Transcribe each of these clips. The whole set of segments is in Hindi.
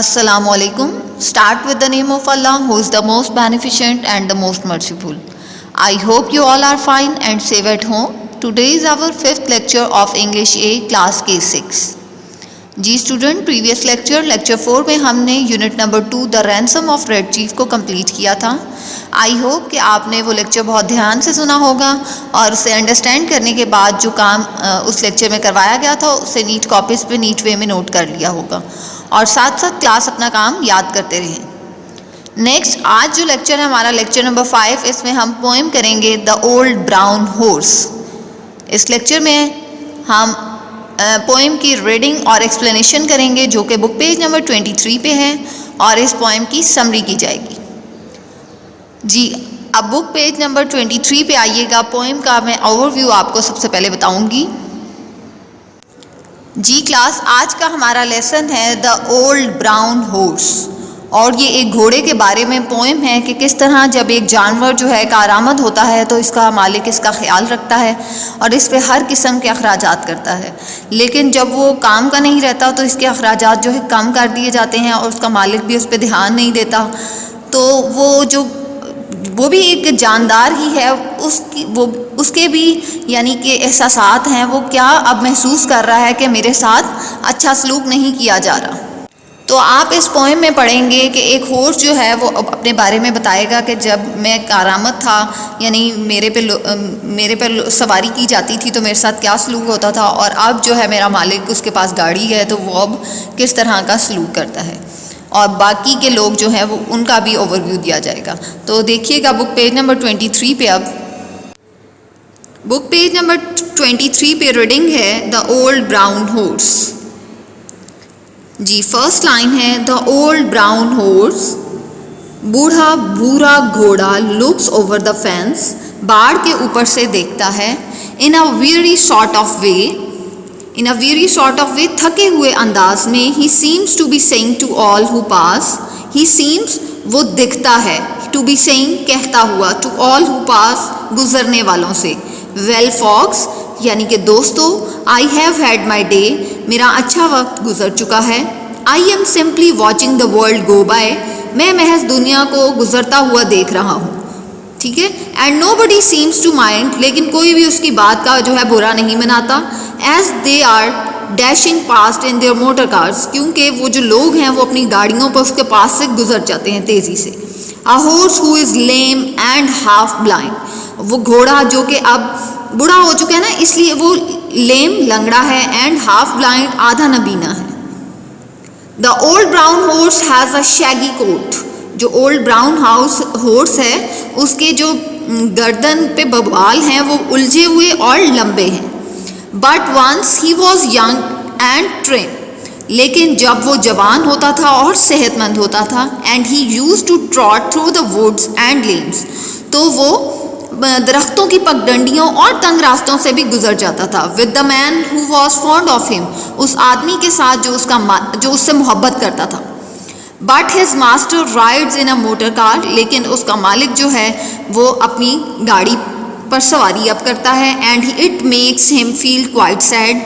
Assalamu alaikum. Start with the name of Allah, who is the most beneficent and the most merciful. I hope you all are fine and safe at home. Today is our fifth lecture of English A class K6. जी स्टूडेंट, प्रीवियस लेक्चर 4 में हमने unit number 2 the ransom of red chief को कंप्लीट किया था। आई होप कि आपने वो लेक्चर बहुत ध्यान से सुना होगा और उसे अंडरस्टैंड करने के बाद जो काम उस लेक्चर में करवाया गया था उसे नीट कॉपीज़ पे नीट वे में नोट कर लिया होगा और साथ साथ क्लास अपना काम याद करते रहें। नेक्स्ट आज जो लेक्चर है हमारा लेक्चर नंबर 5, इसमें हम पोएम करेंगे द ओल्ड ब्राउन हॉर्स। इस लेक्चर में हम पोएम की रीडिंग और एक्सप्लेनेशन करेंगे जो कि बुक पेज नंबर 23 पे है और इस पोएम की समरी की जाएगी। जी अब बुक पेज नंबर 23 पे आइएगा। पोएम का मैं ओवरव्यू आपको सबसे पहले बताऊंगी। जी क्लास, आज का हमारा लेसन है द ओल्ड ब्राउन हॉर्स और ये एक घोड़े के बारे में पोएम है कि किस तरह जब एक जानवर जो है कारआमद होता है तो इसका मालिक इसका ख्याल रखता है और इस पे हर किस्म के अखराजात करता है, लेकिन जब वो काम का नहीं रहता तो इसके अखराजात जो है कम कर दिए जाते हैं और उसका मालिक भी उस पर ध्यान नहीं देता। तो वो भी एक जानदार ही है, उसके भी यानी कि एहसासात हैं, वो क्या अब महसूस कर रहा है कि मेरे साथ अच्छा सलूक नहीं किया जा रहा। तो आप इस पोएम में पढ़ेंगे कि एक हॉर्स जो है वो अपने बारे में बताएगा कि जब मैं कारआमद था यानी मेरे पे सवारी की जाती थी तो मेरे साथ क्या सलूक होता था, और अब जो है मेरा मालिक उसके पास गाड़ी है तो वो अब किस तरह का सलूक करता है, और बाकी के लोग जो हैं वो उनका भी ओवरव्यू दिया जाएगा। तो देखिएगा बुक पेज नंबर 23 पे। अब बुक पेज नंबर 23 पे रीडिंग है द ओल्ड ब्राउन हॉर्स। जी फर्स्ट लाइन है द ओल्ड ब्राउन हॉर्स। बूढ़ा भूरा घोड़ा लुक्स ओवर द फेंस, बाड़ के ऊपर से देखता है। In a very sort of way थके हुए अंदाज में he seems to be saying to all who pass. He seems वो दिखता है, टू बी सेइंग कहता हुआ, टू ऑल हु पास गुजरने वालों से। वेल फॉक्स यानी कि दोस्तों, I have had my day, मेरा अच्छा वक्त गुजर चुका है। I am simply watching the world go by, मैं महज दुनिया को गुजरता हुआ देख रहा हूँ, ठीक है। And nobody seems to mind, लेकिन कोई भी उसकी बात का जो है बुरा नहीं मनाता। As they are dashing past in their motor cars, क्योंकि वो जो लोग हैं वो अपनी गाड़ियों पर उसके पास से गुजर जाते हैं तेज़ी से। A horse who is lame and half blind, वो घोड़ा जो कि अब बूढ़ा हो चुका है ना, इसलिए वो लेम लंगड़ा है, एंड हाफ ब्लाइंड आधा नबीना है। The old brown horse has a shaggy coat, जो ओल्ड ब्राउन हॉर्स है उसके जो गर्दन पे बवाल हैं वो उलझे हुए और लंबे हैं। But once he was young and trim, लेकिन जब वो जवान होता था और सेहतमंद होता था। And he used to trot through the woods and lanes, तो वो दरख्तों की पगडंडियों और तंग रास्तों से भी गुजर जाता था। With the man who was fond of him, उस आदमी के साथ जो उससे मोहब्बत करता था। But his master rides in a motor car, लेकिन उसका मालिक जो है वो अपनी गाड़ी पर सवारी अब करता है। And it makes him feel quite sad,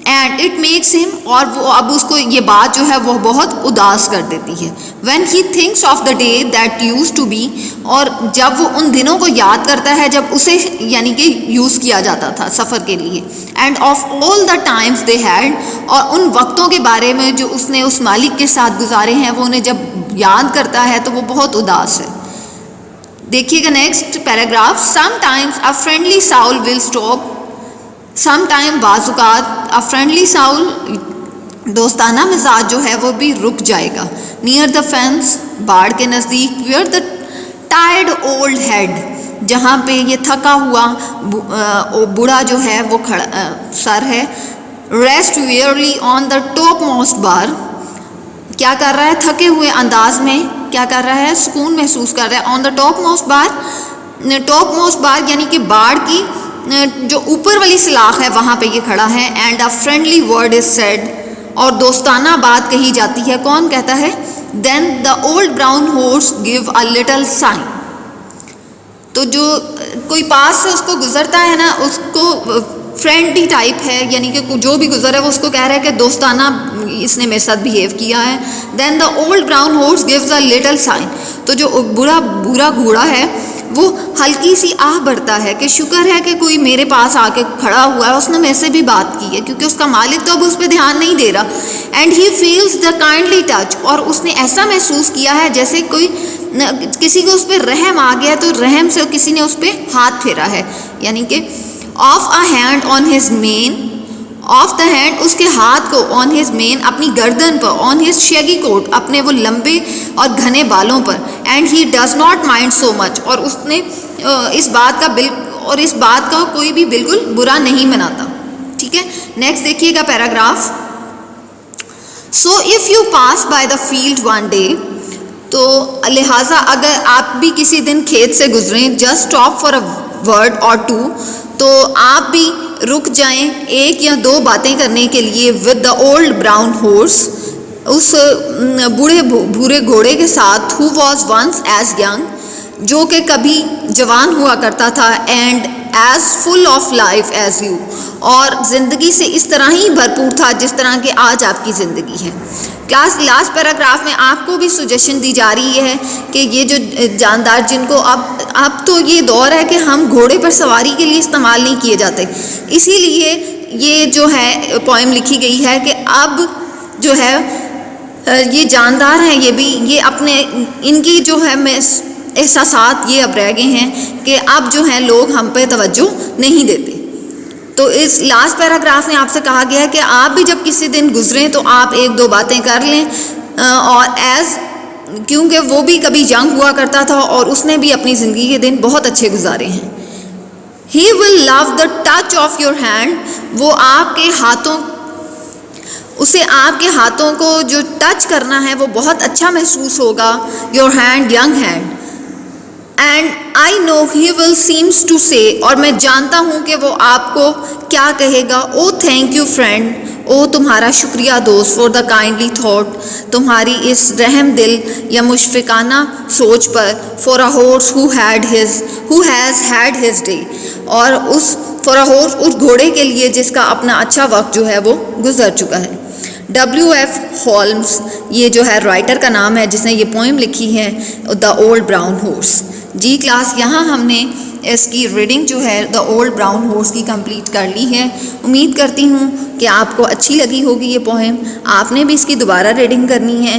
and it makes him, और वो अब उसको ये बात जो है वो बहुत उदास कर देती है। When he thinks of the day that used to be, और जब वो उन दिनों को याद करता है जब उसे यानी कि यूज़ किया जाता था सफ़र के लिए। End of all the times they had, और उन वक्तों के बारे में जो उसने उस मालिक के साथ गुजारे हैं वो उन्हें जब याद करता है तो वो बहुत उदास है। देखिएगा next paragraph. Sometimes a friendly soul will stop, some time बाजुकात अ फ्रेंडली साउल, दोस्ताना मिजाज जो है वो भी रुक जाएगा। नियर द फेंस, बाड़ के नज़दीक। Where the tired old head, जहाँ पे ये थका हुआ बूढ़ा जो है वो सर है। Rest wearily on the top most bar, क्या कर रहा है थके हुए अंदाज में, क्या कर रहा है सुकून महसूस कर रहा है। ऑन द टॉप मोस्ट बार यानी कि बाड़ की जो ऊपर वाली सलाख है वहाँ पे ये खड़ा है। And a friendly word is said, और दोस्ताना बात कही जाती है। कौन कहता है? Then the old brown horse give a little sign, तो जो कोई पास से उसको गुजरता है ना उसको फ्रेंडली टाइप है, यानी कि जो भी गुजर है वो उसको कह रहा है कि दोस्ताना इसने मेरे साथ बिहेव किया है। Then the old brown horse gives a little sign, तो जो बुरा घोड़ा है वो हल्की सी आह भरता है कि शुक्र है कि कोई मेरे पास आके खड़ा हुआ है, उसने मेरे से भी बात की है, क्योंकि उसका मालिक तो अब उस पर ध्यान नहीं दे रहा। And he feels the kindly touch, और उसने ऐसा महसूस किया है जैसे कोई किसी को उस पर रहम आ गया, तो रहम से किसी ने उस पर हाथ फेरा है, यानी कि of a hand on his main, of the hand उसके हाथ को, ऑन हिज मेन अपनी गर्दन पर, ऑन हिज शेगी कोट अपने वो लंबे और घने बालों पर। And he does not mind so much, और उसने इस बात का कोई भी बिल्कुल बुरा नहीं मनाता। ठीक है, नेक्स्ट देखिएगा paragraph. So if you pass by the field one day, तो लिहाजा अगर आप भी किसी दिन खेत से गुजरें, just stop for a word or two, तो आप भी रुक जाएं एक या दो बातें करने के लिए with the old brown horse, उस बूढ़े भूरे घोड़े के साथ, who was once as young, जो कि कभी जवान हुआ करता था, and as full of life as you, और ज़िंदगी से इस तरह ही भरपूर था जिस तरह के आज आपकी ज़िंदगी है। क्लास लास्ट पैराग्राफ में आपको भी सजेशन दी जा रही है कि ये जो जानदार जिनको अब तो ये दौर है कि हम घोड़े पर सवारी के लिए इस्तेमाल नहीं किए जाते, इसीलिए ये जो है पोएम लिखी गई है कि अब जो है ये जानदार हैं, ये अपने इनकी जो है एहसासात ये अब रह गए हैं कि अब जो है लोग हम पे तवज्जो नहीं देते। तो इस लास्ट पैराग्राफ में आपसे कहा गया है कि आप भी जब किसी दिन गुजरें तो आप एक दो बातें कर लें, और क्योंकि वो भी कभी यंग हुआ करता था और उसने भी अपनी ज़िंदगी के दिन बहुत अच्छे गुजारे हैं। He will love the touch of your hand, वो आपके हाथों, उसे आपके हाथों को जो टच करना है वो बहुत अच्छा महसूस होगा। Your hand, young hand. And I know he will seems to say, और मैं जानता हूँ कि वो आपको क्या कहेगा। ओ थैंक यू फ्रेंड, ओ तुम्हारा शुक्रिया दोस्त, फॉर द काइंडली थॉट, तुम्हारी इस रहम दिल या मुशफ़िकाना सोच पर, for a horse who has had his day, और फॉर अ हॉर्स उस घोड़े के लिए जिसका अपना अच्छा वक्त जो है वो गुजर चुका है। W.F. हॉल्म्स ये जो है राइटर का नाम है जिसने ये पोएम लिखी है, द ओल्ड ब्राउन हॉर्स। जी क्लास, यहाँ हमने इसकी रीडिंग जो है द ओल्ड ब्राउन हॉर्स की कंप्लीट कर ली है। उम्मीद करती हूँ कि आपको अच्छी लगी होगी ये पोएम। आपने भी इसकी दोबारा रीडिंग करनी है,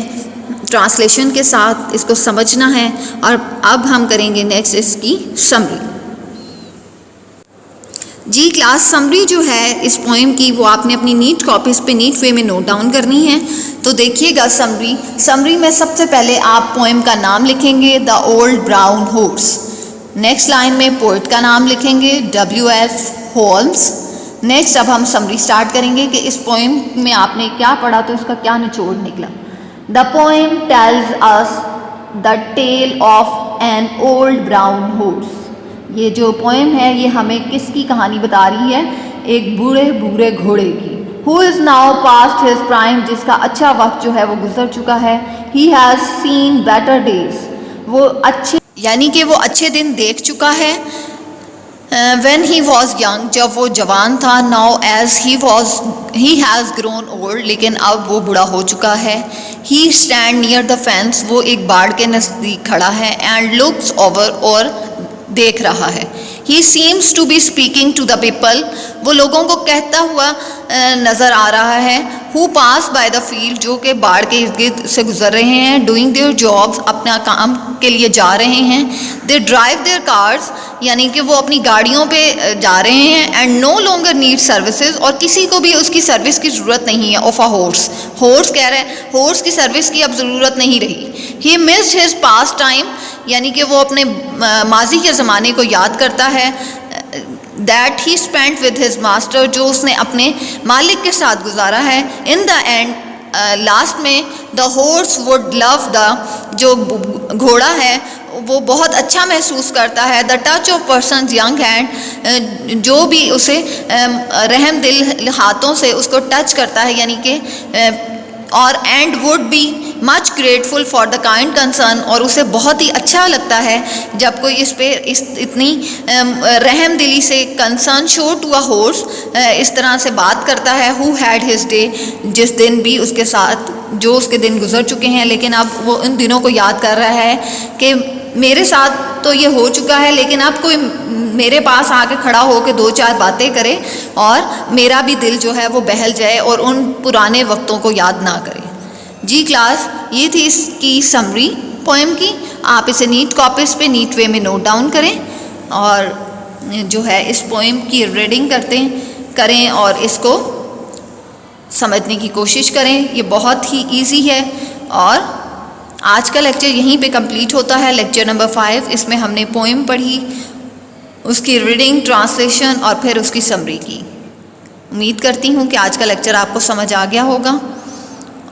ट्रांसलेशन के साथ इसको समझना है। और अब हम करेंगे नेक्स्ट इसकी समरी। जी क्लास, समरी जो है इस पोएम की वो आपने अपनी नीट कॉपीज़ पे नीट वे में नोट डाउन करनी है। तो देखिएगा समरी में सबसे पहले आप पोएम का नाम लिखेंगे, the old brown horse. Next line में पोइट का नाम लिखेंगे, W.F. हॉल्म्स। नेक्स्ट अब हम समरी स्टार्ट करेंगे कि इस पोएम में आपने क्या पढ़ा, तो इसका क्या निचोड़ निकला। The poem tells us the tale of an old brown horse. ये जो पोएम है ये हमें किसकी कहानी बता रही है? एक बूढ़े भूरे घोड़े की। Who is now past his prime, जिसका अच्छा वक्त जो है वो गुजर चुका है। He has seen better days, वो अच्छे यानी कि वो अच्छे दिन देख चुका है। व्हेन ही वॉज यंग, जब वो जवान था। Now as he has grown old, लेकिन अब वो बूढ़ा हो चुका है। He stand near the fence, वो एक बाड़ के नज़दीक खड़ा है। एंड लुक्स ओवर, और देख रहा है। He seems to be speaking to the people, वो लोगों को कहता हुआ नज़र आ रहा है। Who pass by the field, जो कि बाढ़ के इर्द गिर्द से गुजर रहे हैं। डूइंग देयर जॉब्स, अपना काम के लिए जा रहे हैं। दे ड्राइव देयर कार्स, यानी कि वो अपनी गाड़ियों पे जा रहे हैं। And no longer need services, और किसी को भी उसकी सर्विस की ज़रूरत नहीं है। ऑफ अ हॉर्स कह रहे हैं, हॉर्स की सर्विस की अब ज़रूरत नहीं रही। He missed his past time, यानी कि वो अपने माजी के ज़माने को याद करता है। That he spent with his master, जो उसने अपने मालिक के साथ गुजारा है। इन द एंड, लास्ट में, the horse would love the, जो घोड़ा है वो बहुत अच्छा महसूस करता है। The touch of person young hand, जो भी उसे रहम दिल हाथों से उसको टच करता है, यानी कि और and would be much grateful for the kind concern, और उसे बहुत ही अच्छा लगता है जब कोई इतनी रहम दिली से concern show to a horse, इस तरह से बात करता है, हु हैड हिज डे, जिस दिन भी उसके साथ जो उसके दिन गुजर चुके हैं, लेकिन अब वो उन दिनों को याद कर रहा है कि मेरे साथ तो ये हो चुका है, लेकिन अब कोई मेरे पास आके खड़ा हो के दो चार बातें करे और मेरा भी दिल जो है वो बहल जाए और उन पुराने वक्तों को याद ना करे। जी क्लास, ये थी इसकी समरी पोएम की। आप इसे नीट कॉपीज पे नीट वे में नोट डाउन करें और जो है इस पोएम की रीडिंग करें और इसको समझने की कोशिश करें। ये बहुत ही इजी है और आज का लेक्चर यहीं पे कंप्लीट होता है। लेक्चर नंबर 5, इसमें हमने पोएम पढ़ी, उसकी रीडिंग, ट्रांसलेशन और फिर उसकी समरी की। उम्मीद करती हूँ कि आज का लेक्चर आपको समझ आ गया होगा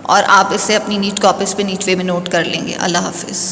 और आप इसे अपनी नीट कॉपीज पे नीट वे में नोट कर लेंगे। अल्लाह हाफिज़।